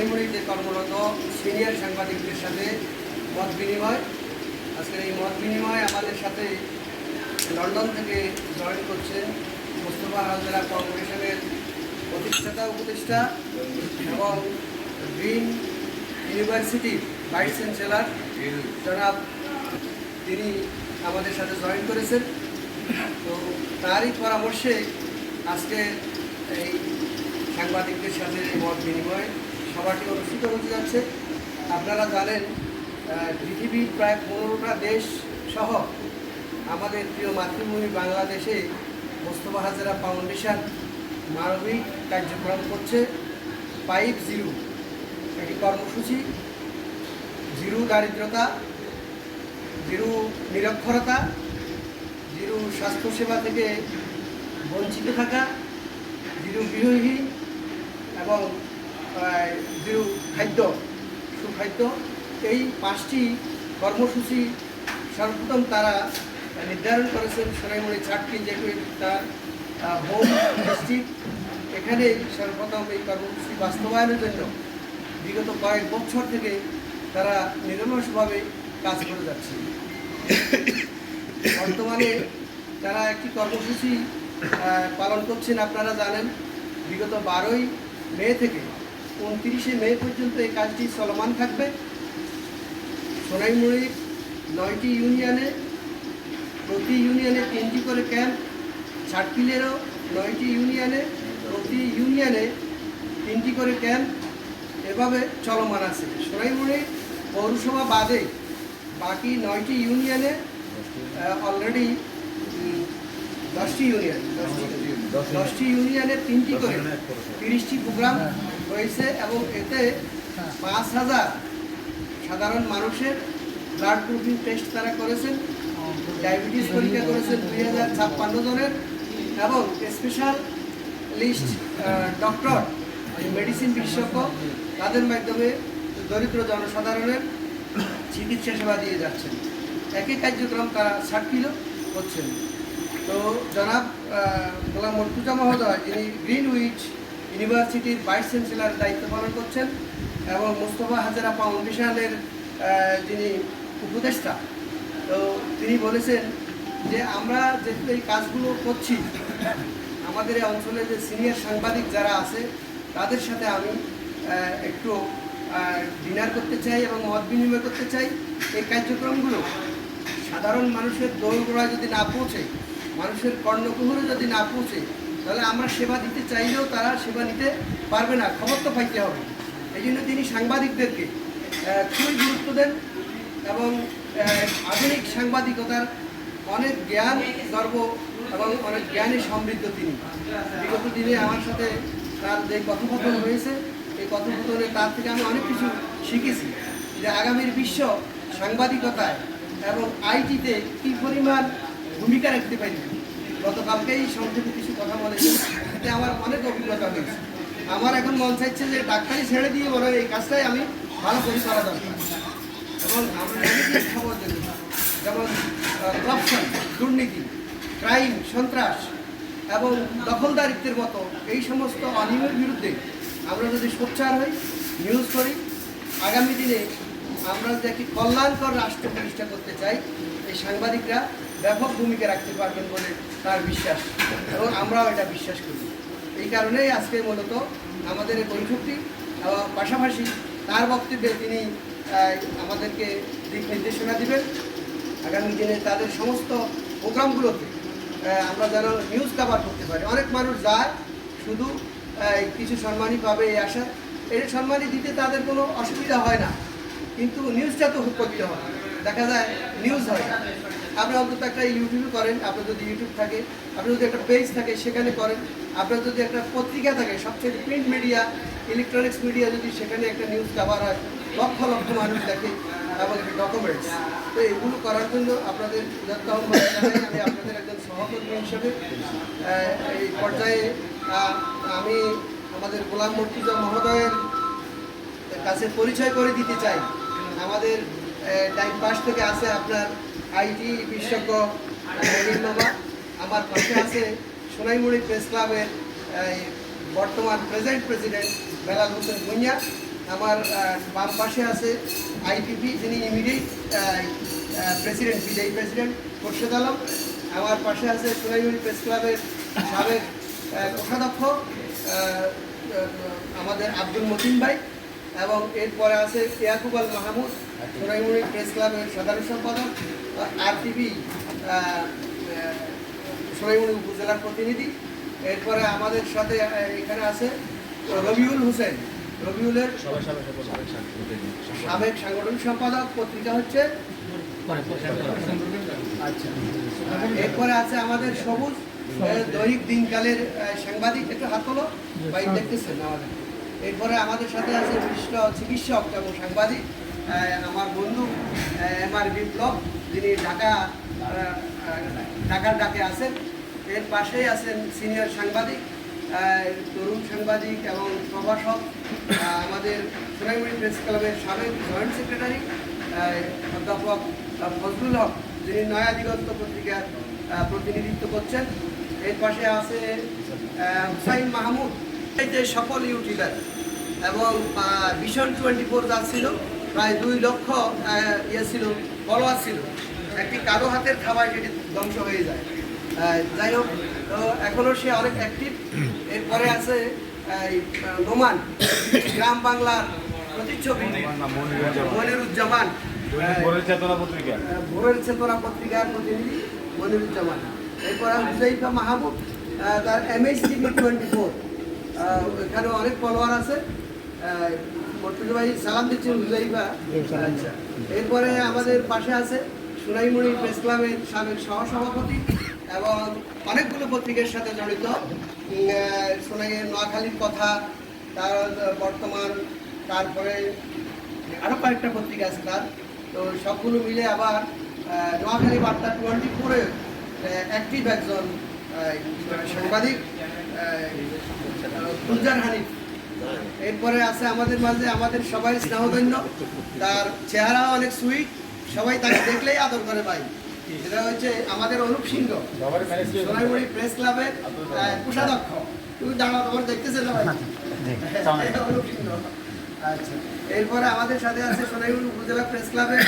সোনাইমুড়িতে কর্মরত সিনিয়র সাংবাদিকদের সাথে মত বিনিময়। আজকের এই মত বিনিময় আমাদের সাথে লন্ডন থেকে জয়েন করছেন মোস্তফা হাজরা ফাউন্ডেশনের প্রতিষ্ঠাতা উপদেষ্টা এবং গ্রিন ইউনিভার্সিটির ভাইস চ্যান্সেলর জনাব, তিনি আমাদের সাথে জয়েন করেছেন। তো তারই পরামর্শে আজকে এই সাংবাদিকদের সাথে মত বিনিময় সভাটি অনুষ্ঠিত হতে যাচ্ছে। আপনারা জানেন পৃথিবীর প্রায় 15টা দেশ সহ আমাদের প্রিয় মাতৃভূমি বাংলাদেশে মোস্তফা হাজরা ফাউন্ডেশন মানবিক কার্যক্রম করছে। 5-0 একটি কর্মসূচি, 0 দারিদ্রতা, 0 নিরক্ষরতা, 0 স্বাস্থ্যসেবা থেকে বঞ্চিত থাকা, 0 গৃহহীন এবং 0 খাদ্য, সুখাদ্য। এই 5টি কর্মসূচি সর্বপ্রথম তারা নির্ধারণ করেছেন সোনাইমুড়ি 4টি, যেহেতু তার হোম ডিস্ট্রিক্ট। এখানে সর্বপ্রথম এই কর্মসূচি বাস্তবায়নের জন্য বিগত কয়েক বছর থেকে তারা নিরলসভাবে কাজ করে যাচ্ছে। বর্তমানে তারা একটি কর্মসূচি পালন করছেন। আপনারা জানেন বিগত 12ই মে থেকে 29শে মে পর্যন্ত এই কাজটি চলমান থাকবে। সোনাইমুড়ির 9টি ইউনিয়নে, প্রতি ইউনিয়নে 3টি করে ক্যাম্প, ছাটকিলেরও 9টি ইউনিয়নে, প্রতি ইউনিয়নে 3টি করে ক্যাম্প এভাবে চলমান আছে। সোনাইমুড়ি পৌরসভা বাদে বাকি 9টি ইউনিয়নে অলরেডি 10টি ইউনিয়নে 3টি করে 30টি প্রোগ্রাম হয়েছে এবং এতে 5,000 সাধারণ মানুষের ব্লাড গ্রুপিং টেস্ট তারা করেছেন, ডায়াবেটিস পরীক্ষা করেছেন 2056 জনের এবং স্পেশাল লিস্ট ডক্টর, মেডিসিন বিশেষজ্ঞ, তাদের মাধ্যমে দরিদ্র জনসাধারণের চিকিৎসা সেবা দিয়ে যাচ্ছেন। একই কার্যক্রম তারা 60 কিলো করছেন। তো জনাব গোলাম মর্তুজা মহোদয়, যিনি গ্রিনউইচ ইউনিভার্সিটির ভাইস চ্যান্সেলর দায়িত্ব পালন করছেন এবং মোস্তফা হাজরা ফাউন্ডেশনের যিনি উপদেষ্টা, তো তিনি বলেছেন যে আমরা যেহেতু এই কাজগুলো করছি, আমাদের এই অঞ্চলে যে সিনিয়র সাংবাদিক যারা আছে তাদের সাথে আমি একটু ডিনার করতে চাই এবং মত বিনিময় করতে চাই। এই কার্যক্রমগুলো সাধারণ মানুষের দোরগোড়ায় যদি না পৌঁছে, মানুষের কর্ণকুহরে যদি না পৌঁছে, তাহলে আমরা সেবা দিতে চাইলেও তারা সেবা নিতে পারবে না, খবর তো পাইতে হবে। এই জন্য তিনি সাংবাদিকদেরকে খুবই গুরুত্ব দেন এবং আধুনিক সাংবাদিকতার অনেক জ্ঞান গর্ব এবং অনেক জ্ঞানে সমৃদ্ধ তিনি। বিগত দিনে আমার সাথে তার যে কথোপকথন হয়েছে, এই কথোপকথনে তার থেকে আমি অনেক কিছু শিখেছি যে আগামীর বিশ্ব সাংবাদিকতায় এবং আইটিতে কী পরিমাণ ভূমিকা রাখতে পারি। গতকালকেই সংক্ষেপে কিছু কথা বলেছি, এতে আমার অনেক অভিজ্ঞতা হয়েছে। আমার এখন মন চাইছে যে ডাক্তারি ছেড়ে দিয়ে বড় এই কাজটাই আমি ভালো করে করা দরকার। এবং আমরা খবর দেখি, যেমন করাপশন, দুর্নীতি, ক্রাইম, সন্ত্রাস এবং দখলদারিত্বের মতো এই সমস্ত অনিয়মের বিরুদ্ধে আমরা যদি সোচ্চার হই, নিউজ করি, আগামী দিনে আমরা যে একটি কল্যাণকর রাষ্ট্র প্রতিষ্ঠা করতে চাই, এই সাংবাদিকরা ব্যাপক ভূমিকা রাখতে পারবেন বলে তার বিশ্বাস এবং আমরাও এটা বিশ্বাস করি। এই কারণেই আজকে মূলত আমাদের এই বৈঠকটি, পাশাপাশি তার বক্তব্যে তিনি আমাদেরকে দিক নির্দেশনা দিবেন আগামী দিনে তাদের সমস্ত প্রোগ্রামগুলোতে আমরা যেন নিউজ কভার করতে পারি। অনেক মানুষ যায় শুধু কিছু সম্মানই পাবে এই আশা, এই সম্মানই দিতে তাদের কোনো অসুবিধা হয় না, কিন্তু নিউজটা তো করতে হবে। দেখা যায় নিউজ হয় না। আপনি অন্তত একটা ইউটিউব করেন, আপনার যদি ইউটিউব থাকে, আপনার যদি একটা পেজ থাকে সেখানে করেন, আপনার যদি একটা পত্রিকা থাকে, সবচেয়ে প্রিন্ট মিডিয়া, ইলেকট্রনিক্স মিডিয়া, যদি সেখানে একটা নিউজ কভার হয়, লক্ষ লক্ষ মানুষ দেখে এবং ডকুমেন্টস। তো এগুলো করার জন্য আপনাদের যত আহ্বান জানাই। আমি আপনাদের একজন সহকর্মী হিসেবে এই পর্যায়ে আমি আমাদের গোলাম মর্তুজা মহোদয়ের কাছে পরিচয় করে দিতে চাই। আমাদের ডাইন পাশ থেকে আছে আপনার আইটি বিশেষজ্ঞ মামা, আমার পাশে আছে সোনাইমুড়ি প্রেস ক্লাবের বর্তমান প্রেজেন্ট প্রেসিডেন্ট বেলাল হোসেন ভুঁইয়া আমার বাম পাশে আছে আইপিপি, যিনি ইমিডিয়েট প্রেসিডেন্ট, বিদায়ী প্রেসিডেন্ট খোরশেদ আলম। আমার পাশে আছে সোনাইমুড়ি প্রেস ক্লাবের সাবেক কোষাধ্যক্ষ আমাদের আব্দুল মতিন ভাই, এবং এরপরে আছে ইয়াকুব আল মাহমুদ, সোনাইমুড়ি প্রেস ক্লাবের সাধারণ সম্পাদক, আরটিভি সোনাইমুড়ি উপজেলার প্রতিনিধি। এরপরে আমাদের সাথে এখানে আছে রবিউল হোসেন, রবিউলের সাবেক সাংগঠনিক সম্পাদক, পত্রিকা হচ্ছে। আচ্ছা, এরপরে আছে আমাদের সবুজ, দৈনিক দিনকালের সাংবাদিক, একটু হাত হলো ভাই, দেখতেছেন আমাদের। এরপরে আমাদের সাথে আছে বিশিষ্ট চিকিৎসক এবং সাংবাদিক আমার বন্ধু MR বিপ্লব, যিনি ঢাকার ডাকে আছেন। এর পাশেই আছেন সিনিয়র সাংবাদিক, তরুণ সাংবাদিক এবং প্রভাষক আমাদের সোনাইমুড়ি প্রেস ক্লাবের সাবেক জয়েন্ট সেক্রেটারি অধ্যাপক ফজলুল হক, যিনি নয়া দিগন্ত পত্রিকার প্রতিনিধিত্ব করছেন। এর পাশে আছে হুসাইন মাহমুদ, এই যে সকল ইউটিউবার, এবং ভিশন 24 যা ছিল প্রায় 2 লক্ষ ছিল, ফলোয়ার ছিল। একটি কালো হাতের খাবার সেটি ধ্বংস হয়ে যায়। যাই হোক, তো এখনও সে অনেক অ্যাক্টিভ। এরপরে আছে নোমান, গ্রাম বাংলার প্রতিচ্ছবি মনিরুজ্জামান, ভোরের চেতনা পত্রিকার প্রতিনিধি মনিরুজ্জামান। এরপরে হুজাইফা মাহমুদ, তার MHTV 24, এখানে অনেক ফলোয়ার আছে। মর্তুজা ভাই সালাম দিচ্ছেন হুজাইফা। আচ্ছা, এরপরে আমাদের পাশে আছে সোনাইমুড়ি প্রেস ক্লাবের সাবেক সহসভাপতি এবং অনেকগুলো পত্রিকার সাথে জড়িত, নোয়াখালীর কথা, তার বর্তমান, তারপরে আরও কয়েকটা পত্রিকা আছে তার। তো সবগুলো মিলে আবার নোয়াখালী বার্তা 24-এ অ্যাক্টিভ একজন সাংবাদিক গুলজার হানিফ। এরপরে আছে আমাদের মাঝে আমাদের সবাই স্নেহধন্য, তার চেহারা অনেক সুইট, সবাই তাকে দেখলেই আদর করে ভাই। সেটা হচ্ছে আমাদের অনুপ সিংহ, সোনাইমুড়ি প্রেস ক্লাবের কোষাধ্যক্ষ। তুমি দাঁড়াও, তোমার দেখতেছে না ভাই, অনুপ সিংহ। আচ্ছা, এরপরে আমাদের সাথে আছে সোনাইমুড়ি উপজেলা প্রেস ক্লাবের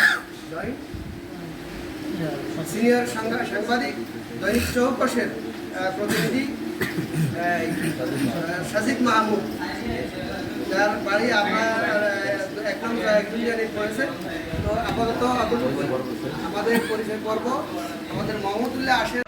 সিনিয়র সাংবাদিক, দৈনিক চৌকশের প্রতিনিধি সাজিদ মাহমুদ, যার বাড়ি আপনার এখন পড়েছে। তো আপাতত আমাদের পরিচয় পর্ব আমাদের মোহাম্মদুল্লাহ আসে।